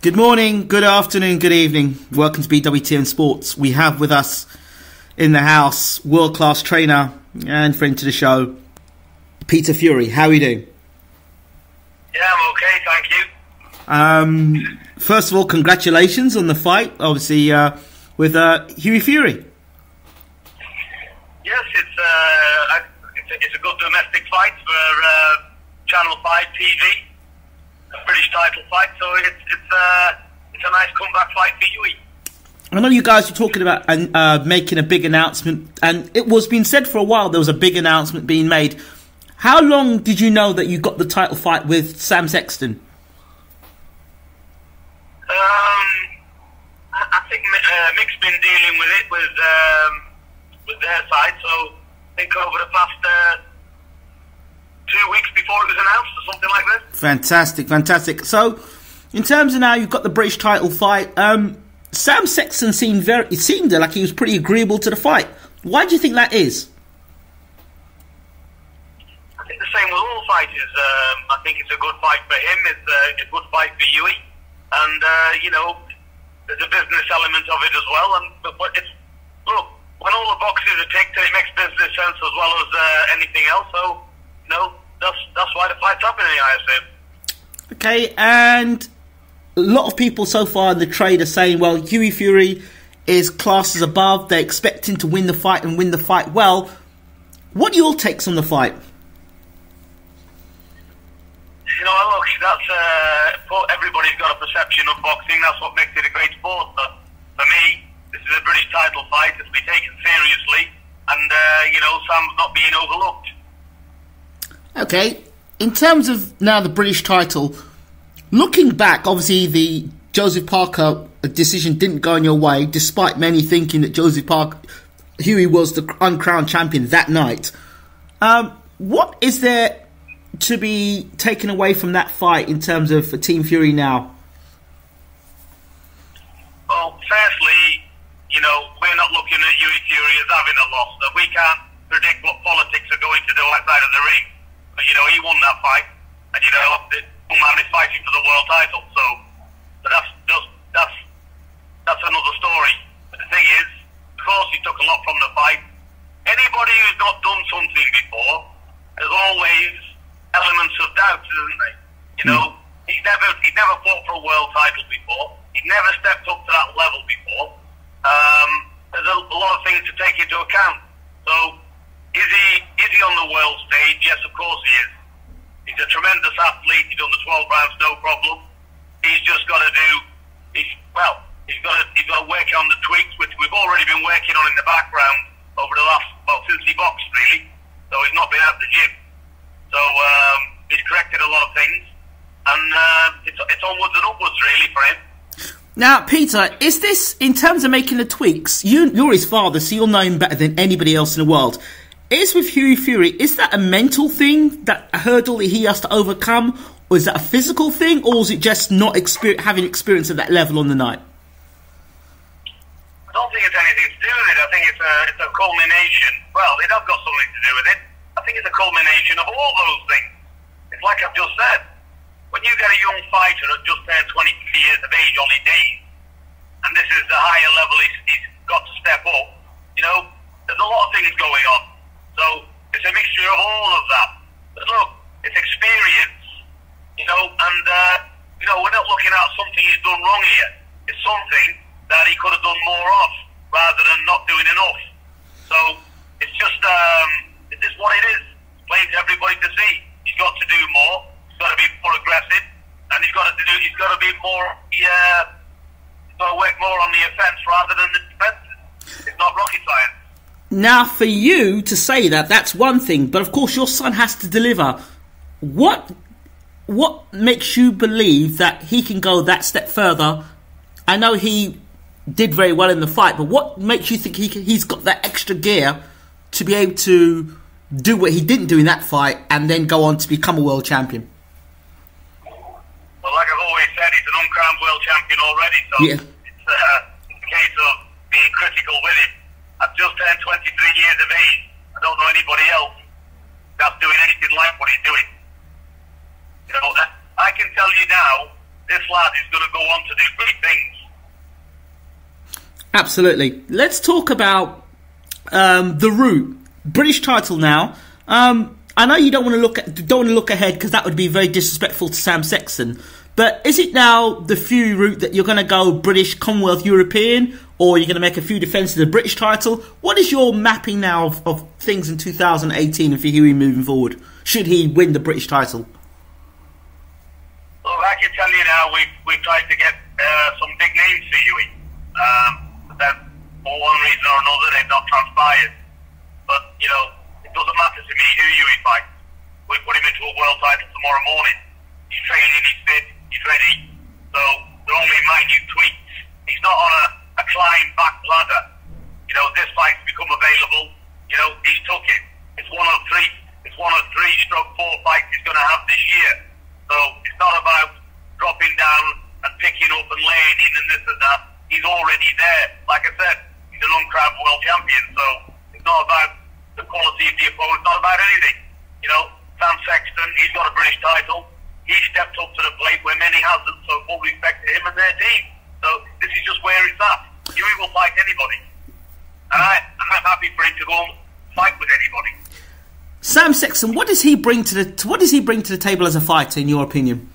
Good morning, good afternoon, good evening. Welcome to BWTM Sports. We have with us in the house world-class trainer and friend to the show, Peter Fury. How are you doing? Yeah, I'm okay, thank you. First of all, congratulations on the fight, obviously, with Hughie Fury. Yes, it's a good domestic fight for Channel 5 TV. A British title fight, so it's a nice comeback fight for Hughie. I know you guys were talking about making a big announcement, and it was being said for a while there was a big announcement being made. How long did you know that you got the title fight with Sam Sexton? I think Mick's been dealing with it with their side, so I think over the past 2 weeks before it was announced or something like this. Fantastic, fantastic. So, in terms of now, you've got the British title fight. Sam Sexton seemed like he was pretty agreeable to the fight. Why do you think that is? I think the same with all fighters. I think it's a good fight for him. It's a good fight for Hughie, and there's a business element of it as well. But look, when all the boxes are ticked, it makes business sense as well as anything else. So. No, that's why the fight's happening, I assume. Okay, and a lot of people so far in the trade are saying, well, Hughie Fury is classes above. They're expecting to win the fight and win the fight well. What are your takes on the fight? Look, that's everybody's got a perception of boxing. That's what makes it a great sport. But for me, this is a British title fight. It's to be taken seriously, and Sam's not being overlooked. Okay, in terms of now the British title, looking back, obviously the Joseph Parker decision didn't go in your way, despite many thinking that Hughie was the uncrowned champion that night. What is there to be taken away from that fight in terms of for Team Fury now? Well, firstly, we're not looking at Hughie Fury as having a loss. That we can't predict what politics are going to do outside of the ring. But, he won that fight, and, the man is fighting for the world title, so that's another story. But the thing is, of course, he took a lot from the fight. Anybody who's not done something before, there's always elements of doubt, isn't there? He's never fought for a world title before. He's never stepped up to that level before. There's a lot of things to take into account. So, is he on the world stage? Yes, of course he is. He's a tremendous athlete. He's done the 12 rounds, no problem. He's just got to he's got to work on the tweaks, which we've already been working on in the background over the last, since he boxed, really. So he's not been at the gym. So he's corrected a lot of things, and it's onwards and upwards, really, for him. Now, Peter, is this, in terms of making the tweaks, you're his father, so you'll know him better than anybody else in the world. Is with Hughie Fury, is that a mental thing, that hurdle that he has to overcome, or is that a physical thing, or is it just not having experience at that level on the night? I don't think it's anything to do with it. I think it's a culmination. Well, it has got something to do with it. I think it's a culmination of all those things. It's like I've just said. When you get a young fighter that just turned 23 years of age on his days, and this is the higher level he's got to step up, there's a lot of things going on. So it's a mixture of all of that. But look, it's experience, and we're not looking at something he's done wrong here. It's something that he could have done more of, rather than not doing enough. So it's just, it is what it is. It's plain to everybody to see. He's got to do more. He's got to be more aggressive, and he's got to be more. He's got to work more on the offence rather than the defence. It's not rocket science. Now, for you to say that, that's one thing, but of course your son has to deliver. What makes you believe that he can go that step further? I know he did very well in the fight, but what makes you think he's got that extra gear to be able to do what he didn't do in that fight and then go on to become a world champion? Well, like I've always said, he's an uncrowned world champion already, so it's a case of being critical with him. I've just turned 23 years of age. I don't know anybody else that's doing anything like what he's doing. I can tell you now, this lad is going to go on to do great things. Absolutely. Let's talk about the route. British title now. I know you don't want to look ahead because that would be very disrespectful to Sam Sexton. But is it now the Fury route that you're going to go British, Commonwealth, European, or you're going to make a few defences of the British title? What is your mapping now of things in 2018 and for Hughie moving forward? Should he win the British title? Well, I can tell you now, we've tried to get some big names for Hughie. But then, for one reason or another, they've not transpired. But, you know, it doesn't matter to me who Hughie fights. We put him into a world title tomorrow morning. He's training, he's fit, he's ready. So, they're only minute tweaks. He's not on a climb back ladder. You know, this fight's become available. You know, he's took it. It's one of three stroke 4 fights he's going to have this year. So, it's not about dropping down and picking up and laying in and this and that. He's already there. Like I said, he's an uncrowned world champion. So, it's not about the quality of the opponent. It's not about anything. You know, Sam Sexton, he's got a British title. He stepped up to the plate where many hasn't, so full respect to him and their team. So this is just where it's at. Hughie will fight anybody. And I'm happy for him to go and fight with anybody. Sam Sexton, what does he bring to the table as a fighter, in your opinion?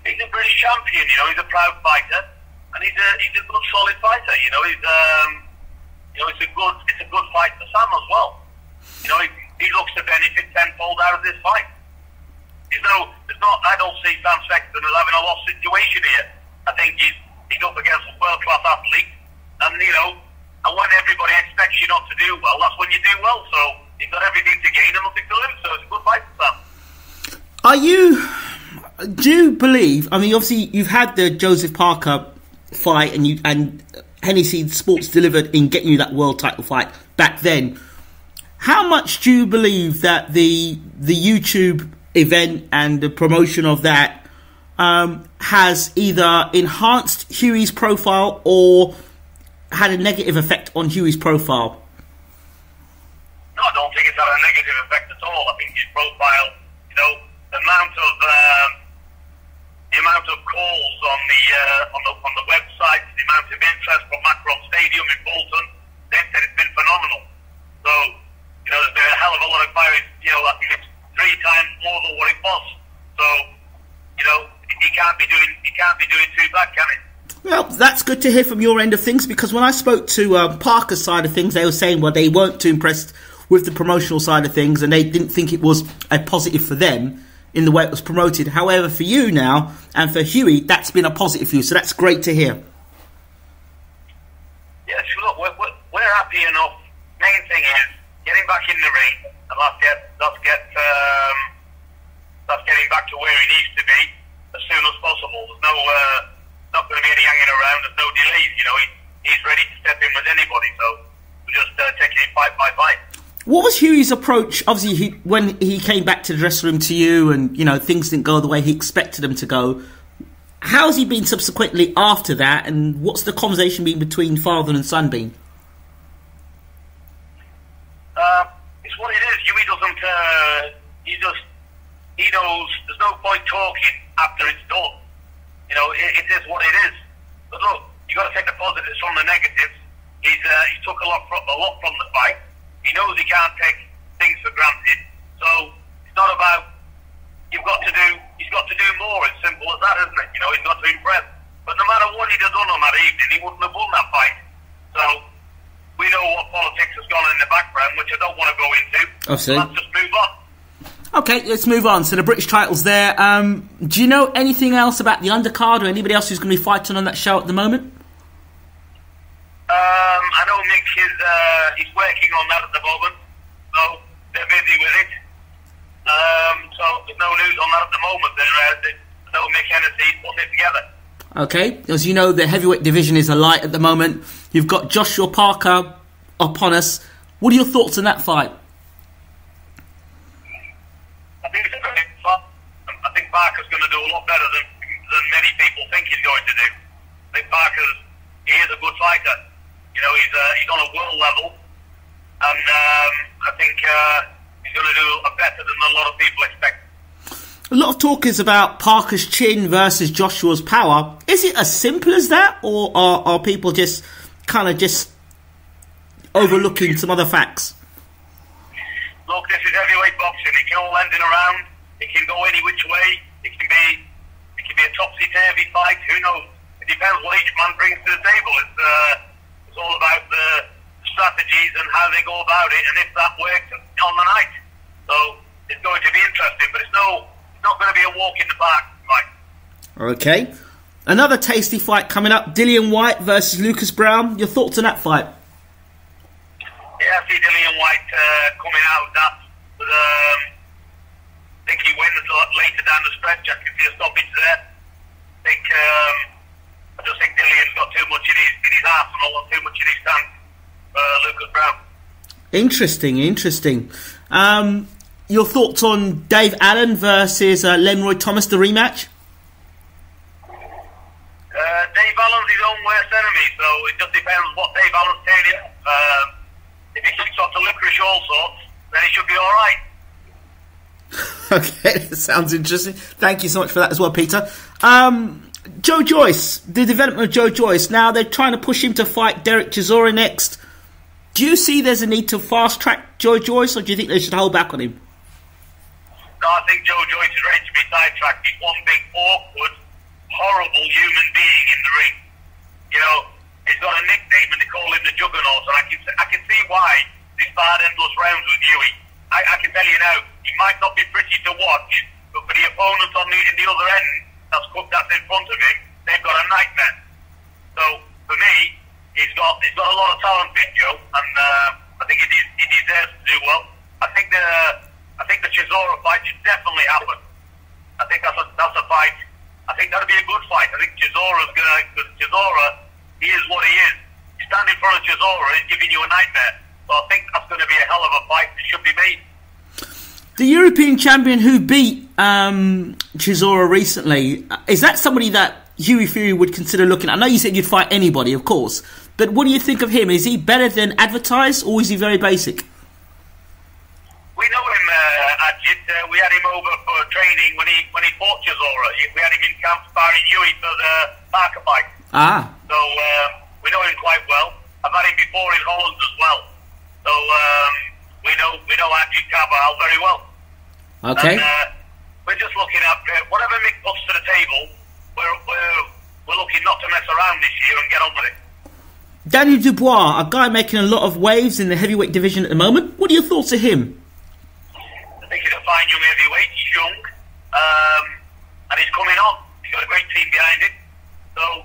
He's a British champion, you know, he's a proud fighter, and he's a good solid fighter, you know, it's a good fight for Sam as well. You know, he looks to benefit tenfold out of this fight. I don't see Sam Sexton as having a lost situation here. I think he's up against a world-class athlete, and you know, and when everybody expects you not to do well, that's when you do well. So you've got everything to gain and nothing to lose. So it's a good fight for Sam. Do you believe? I mean, obviously you've had the Joseph Parker fight, and Hennessy Sports delivered in getting you that world title fight back then. How much do you believe that the YouTube event and the promotion of that has either enhanced Hughie's profile or had a negative effect on Hughie's profile? No, I don't think it's had a negative effect at all. I think his profile, you know, the amount of calls on the website, the amount of interest from Macron Stadium in Bolton, they said it's been phenomenal. So, you know, there's been a hell of a lot of inquiries. You know, I think it's 3 times more than what it was. So, you know, he can't be doing too bad, can he? Well, that's good to hear from your end of things, because when I spoke to Parker's side of things, they were saying, well, they weren't too impressed with the promotional side of things, and they didn't think it was a positive for them in the way it was promoted. However, for you now, and for Hughie, that's been a positive for you, so that's great to hear. Yeah, sure, look, we're happy enough. Main thing is getting back in the ring, and let's get getting back to where he needs to be as soon as possible. There's not going to be any hanging around. There's no delays. You know, he's ready to step in with anybody. So we're just taking it fight by fight. What was Hughie's approach? Obviously, when he came back to the dressing room to you, and you know things didn't go the way he expected them to go. How's he been subsequently after that, and what's the conversation been between father and son been? It's what it is. Hughie doesn't. He knows there's no point talking after it's done. You know, it is what it is. But look, you got to take the positives from the negatives. He took a lot from the fight. He knows he can't take things for granted. So it's not about he's got to do more. It's simple as that, isn't it? You know, he's got to impress. But no matter what he'd have done on that evening, he wouldn't have won that fight. So we know what politics has gone in the background, which I don't want to go into. So let's just move on. Okay, let's move on. So the British title's there. Do you know anything else about the undercard or anybody else who's going to be fighting on that show at the moment? I know Mick he's working on that at the moment, so they're busy with it. So there's no news on that at the moment. There's no Mick Hennessy putting it together. Okay, as you know, the heavyweight division is alight at the moment. You've got Joshua Parker upon us. What are your thoughts on that fight? I think it's a great fight. I think Parker's going to do a lot better than many people think he's going to do. I think he is a good fighter. You know, he's on a world level, and I think he's going to do better than a lot of people expect. A lot of talk is about Parker's chin versus Joshua's power. Is it as simple as that, or are people just kind of just overlooking some other facts? Look, this is heavyweight boxing. It can all end in a round. It can go any which way. It can be a topsy-turvy fight. Who knows? It depends what each man brings to the table. It's all about the strategies and how they go about it, and if that works on the night. So it's going to be interesting, but it's not going to be a walk in the park fight. Okay. Another tasty fight coming up: Dillian Whyte versus Lucas Browne. Your thoughts on that fight? Yeah, I see Dillian Whyte coming out of that. But, I think he wins later down the stretch. I can see a stoppage there. I just think Dillian's got too much in his arsenal and too much in his tank for Lucas Browne. Interesting. Your thoughts on Dave Allen versus Lenroy Thomas, the rematch? Dave Allen's his own worst enemy, so it just depends what Dave Allen's taking. If he kicks off the licorice all sorts, then he should be all right. Okay, that sounds interesting. Thank you so much for that as well, Peter. Joe Joyce, the development of Joe Joyce. Now they're trying to push him to fight Derek Chisora next. Do you see there's a need to fast track Joe Joyce, or do you think they should hold back on him? No, I think Joe Joyce is ready to be sidetracked. He's one big, awkward, horrible human being in the ring. You know, he's got a nickname and they call him the Juggernaut, and I can see why these bad endless rounds with Huey. I can tell you now, he might not be pretty to watch, but for the opponent on the other end that's in front of him, they've got a nightmare. So for me, he's got a lot of talent in Joe, and I think he deserves to do well. I think the Chisora fight should definitely happen. I think that's a fight. I think that'll be a good fight. I think because Chisora, he is what he is. You stand in front of Chisora, he's giving you a nightmare. So I think that's going to be a hell of a fight. It should be made. The European champion who beat Chisora recently, is that somebody that Hughie Fury would consider looking at? I know you said you'd fight anybody, of course, but what do you think of him? Is he better than advertised, or is he very basic? We know him, Ajit. We had him over for training when he fought Chisora. We had him in camp sparring Hughie for the Parker fight. So we know him quite well. I've had him before in Holland as well. So we know Ajit Cabral very well. Okay. And, we're just looking at whatever Mick puts to the table. We're looking not to mess around this year and get on with it. Daniel Dubois, a guy making a lot of waves in the heavyweight division at the moment. What are your thoughts of him? I think he's a fine young heavyweight. He's young, and he's coming on. He's got a great team behind him. So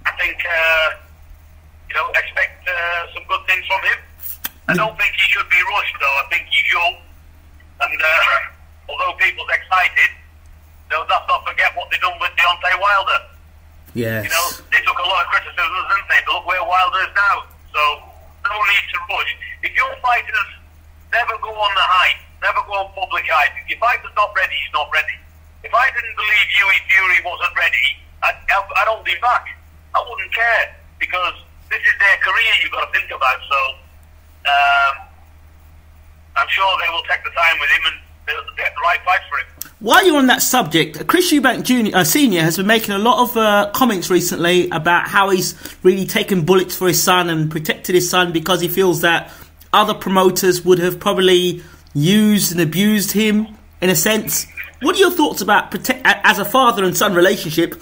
I think expect some good things from him. I don't think he should be rushed, though. I think he's young, and although people's excited, let's not forget what they done with Deontay Wilder. Yes. You know, they took a lot of criticisms, didn't they? But look where Wilder is now. So no need to rush. If your fighters never go on the hype, never go on public hype. If your fighter's not ready, he's not ready. If I didn't believe Hughie Fury wasn't ready, I'd hold him back. I wouldn't care, because this is their career you've got to think about. So I'm sure they will take the time with him and they'll get the right fight for him. While you're on that subject, Chris Eubank Jr, Senior has been making a lot of comments recently about how he's really taken bullets for his son and protected his son because he feels that other promoters would have probably used and abused him in a sense. What are your thoughts about as a father and son relationship,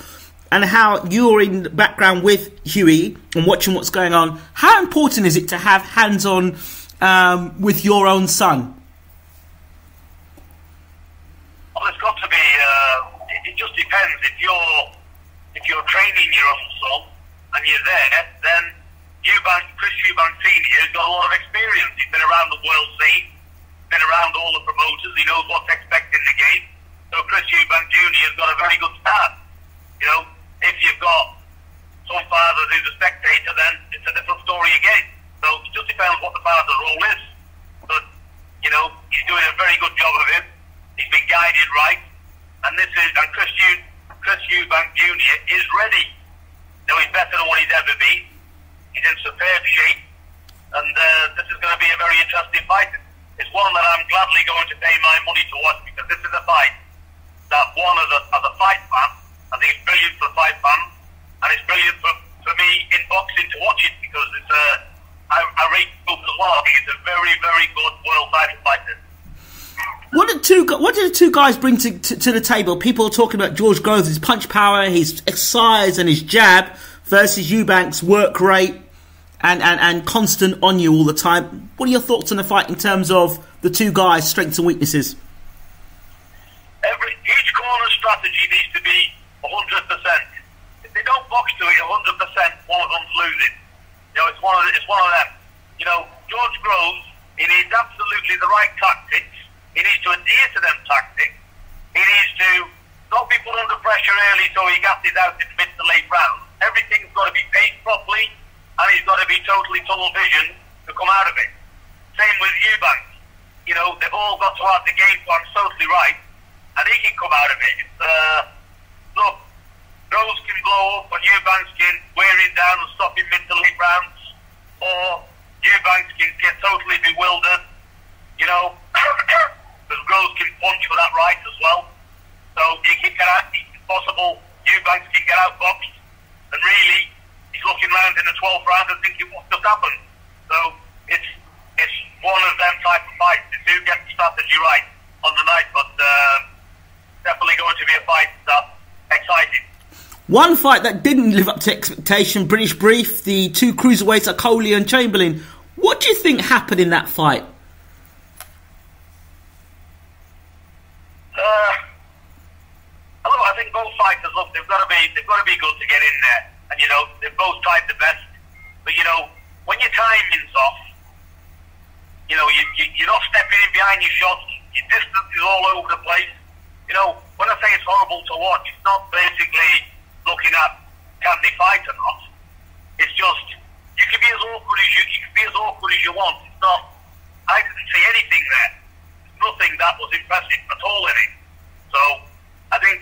and how you're in the background with Hughie and watching what's going on? How important is it to have hands-on with your own son? Well, it's got to be. It just depends. If you're training your own son and you're there, then Chris Eubank Sr has got a lot of experience. He's been around the world scene, been around all the promoters. He knows what to expect in the game. So Chris Eubank Jr has got a very good start. You know, if you've got some father who's a spectator, then it's a different story again. So it just depends what the father's role is. But you know, he's doing a very good job of it. He's been guided right, and Chris Eubank Jr is ready. You know, he's better than what he's ever been. He's in superb shape, and this is going to be a very interesting fight. It's one that I'm gladly going to pay my money to watch, because this is a fight that one as a fight fan, I think it's brilliant for fight fans, and it's brilliant for me in boxing to watch it, because it's I rate both as well. I think it's a very, very good world title fighter. What did the two guys bring to the table? People are talking about George Groves' punch power, his size and his jab, versus Eubank's work rate and constant on you all the time. What are your thoughts on the fight in terms of the two guys' strengths and weaknesses? Each corner strategy needs to be 100%. If they don't box to it 100%, one of them's losing. You know, it's one of them. You know, George Groves, he needs absolutely the right tactics. He needs to adhere to them tactics. He needs to not be put under pressure early so he gasses out in mid to late rounds. Everything's got to be paced properly, and he's got to be totally tunnel vision to come out of it. Same with Eubank. You know, they've all got to have the game plan totally right, and he can come out of it. Look, Groves can blow up, and Eubank can wear him down and stop him mid to late rounds, or Eubank can get totally bewildered. You know, because Groves can punch for that right as well. So he can get out, it's possible Eubank can get outboxed, and really, he's looking around in the 12th round and thinking what just happened. So it's one of them type of fights. It's who gets the strategy right on the night, but definitely going to be a fight that's exciting. One fight that didn't live up to expectation, British Brief, the two cruiserweights, Coley and Chamberlain. What do you think happened in that fight? I think both fighters, look, they've got to be good to get in there, and you know they've both tried the best. But you know, when your timing's off, you know you're not stepping in behind your shots. Your distance is all over the place. You know, when I say it's horrible to watch, it's not basically looking at can they fight or not. It's just you can be as awkward as you want. It's not. I didn't see anything there. There's nothing that was impressive at all in it. So I think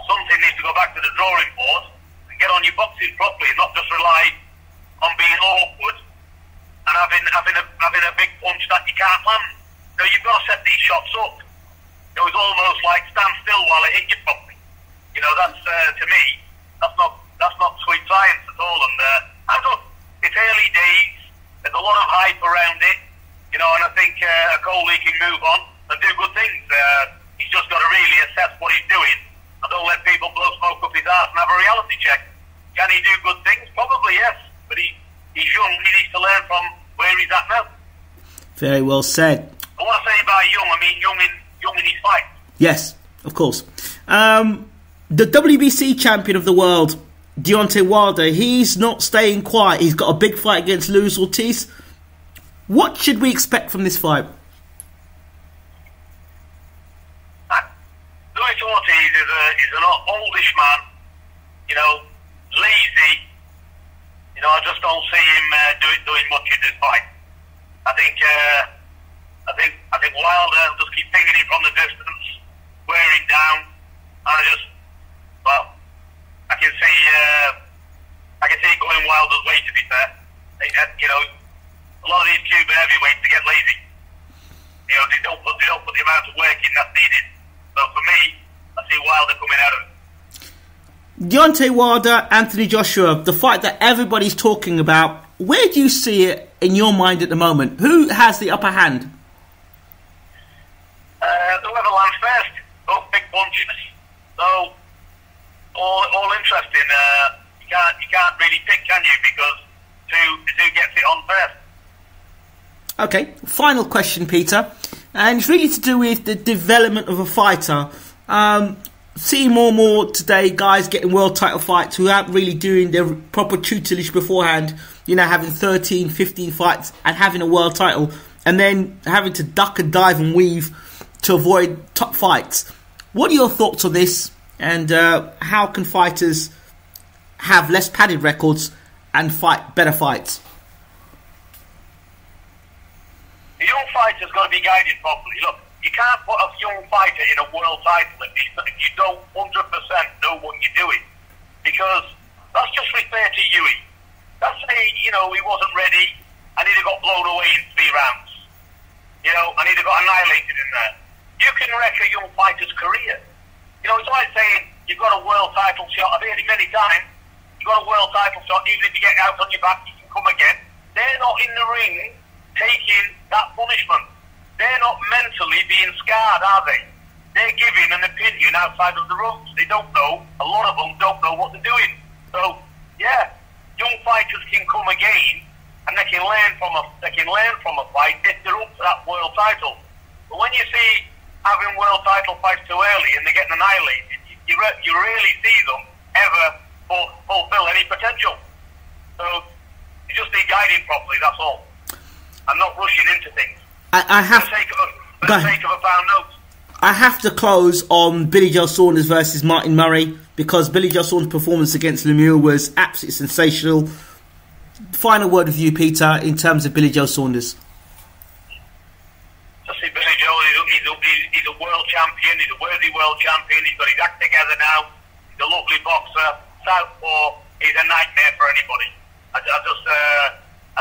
something needs to go back to the drawing board and get on your boxing properly, and not just rely on being awkward and having a big punch that you can't land. You know, you've got to set these shots up. It was almost like stand still while I hit you properly. You know, that's to me, that's not sweet science at all. And it's early days. There's a lot of hype around it. You know, and I think Coley can move on and do good things. He's just got to really assess what he's doing and don't let people blow smoke up his ass and have a reality check. Can he do good things? Probably yes, but he's young. He needs to learn from where he's at now. Very well said. I want to say about young, I mean young in his fight. Yes, of course. The WBC champion of the world, Deontay Wilder, he's not staying quiet. He's got a big fight against Luis Ortiz. What should we expect from this fight? Luis Ortiz is an oldish man, you know, lazy. You know, I just don't see him doing much in this fight. I think Wilder just keep pinging him from the distance, wearing down, and I can see it going Wilder's way. To be fair, you know, a lot of these Cuban heavyweights they get lazy. You know, they don't put the amount of work in that's needed. So for me, I see Wilder coming out of it. Deontay Wilder, Anthony Joshua, the fight that everybody's talking about. Where do you see it in your mind at the moment? Who has the upper hand? Whoever lands first. Both big punches. So all interesting. You can't really pick, can you? Because who gets it on first. Okay, final question, Peter, and it's really to do with the development of a fighter. Seeing more and more today, guys getting world title fights who aren't really doing their proper tutelage beforehand, you know, having 13, 15 fights and having a world title, and then having to duck and dive and weave to avoid top fights. What are your thoughts on this, and how can fighters have less padded records and fight better fights? A young fighter's got to be guided properly. Look, you can't put a young fighter in a world title if you don't 100% know what you're doing. Because that's just refer to Yui. That's say, you know, he wasn't ready and he'd have got blown away in 3 rounds. You know, and he'd have got annihilated in there. you can wreck a young fighter's career. You know, it's like saying you've got a world title shot. I've heard it many times. You've got a world title shot. Even if you get out on your back, you can come again. They're not in the ring taking that punishment. They're not mentally being scarred, are they? They're giving an opinion outside of the ropes. They don't know. A lot of them don't know what they're doing. So, yeah, young fighters can come again, and they can learn from a fight if they're up to that world title. But when you see having world title fights too early and they're getting annihilated, you rarely see them ever fulfill any potential. So you just need guiding properly, that's all. I'm not rushing into things. I have for the sake of a pound note. I have to close on Billy Joe Saunders versus Martin Murray, because Billy Joe Saunders' performance against Lemieux was absolutely sensational. Final word with you, Peter, in terms of Billy Joe Saunders. Just see Billy Joe, he's a world champion, he's a worthy world champion, he's got his act together now, he's a lovely boxer, southpaw, he's a nightmare for anybody. I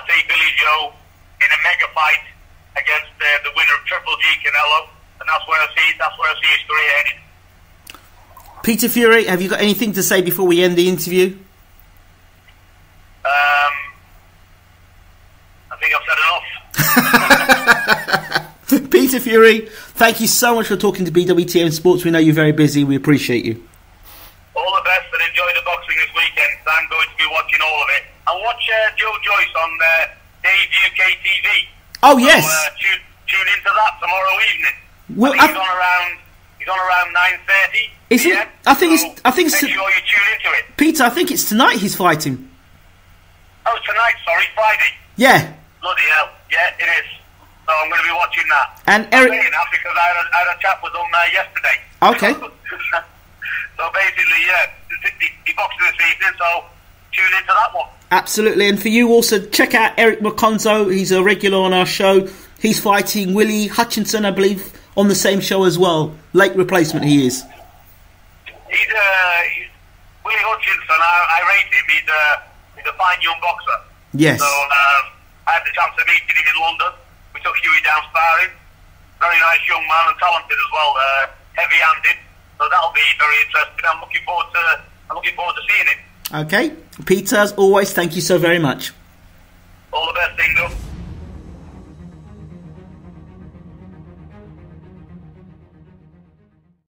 see Billy Joe in a mega fight against the winner of Triple G, Canelo, and that's where I see his career headed. Peter Fury, have you got anything to say before we end the interview? I think I've said enough. Peter Fury, thank you so much for talking to BWTM Sports. We know you're very busy. We appreciate you. All the best, and enjoy the boxing this weekend. I'm going to be watching all of it. And watch Joe Joyce on Dave UK TV. Oh, yes. So, tune into that tomorrow evening. Well, he's on around 9:30. Is it? I think make sure you tune into it. Peter, I think it's tonight he's fighting. Oh, tonight, sorry, Friday. Yeah. Bloody hell, yeah, it is. So I'm going to be watching that. And I'm Eric, saying that because I had a chat with him yesterday. Okay. So basically, yeah, he boxes this evening, so tune into that one. Absolutely, and for you also, check out Eric McConzo. He's a regular on our show. He's fighting Willie Hutchinson, I believe, on the same show as well. Late replacement he is. He's Willie Hutchinson, I rate him. He's a fine young boxer. Yes. So I had the chance of meeting him in London. We took Huey down sparring. Very nice young man and talented as well. Heavy-handed. So that'll be very interesting. I'm looking forward to seeing him. Okay. Peter, as always, thank you so very much. All the best, Dingo.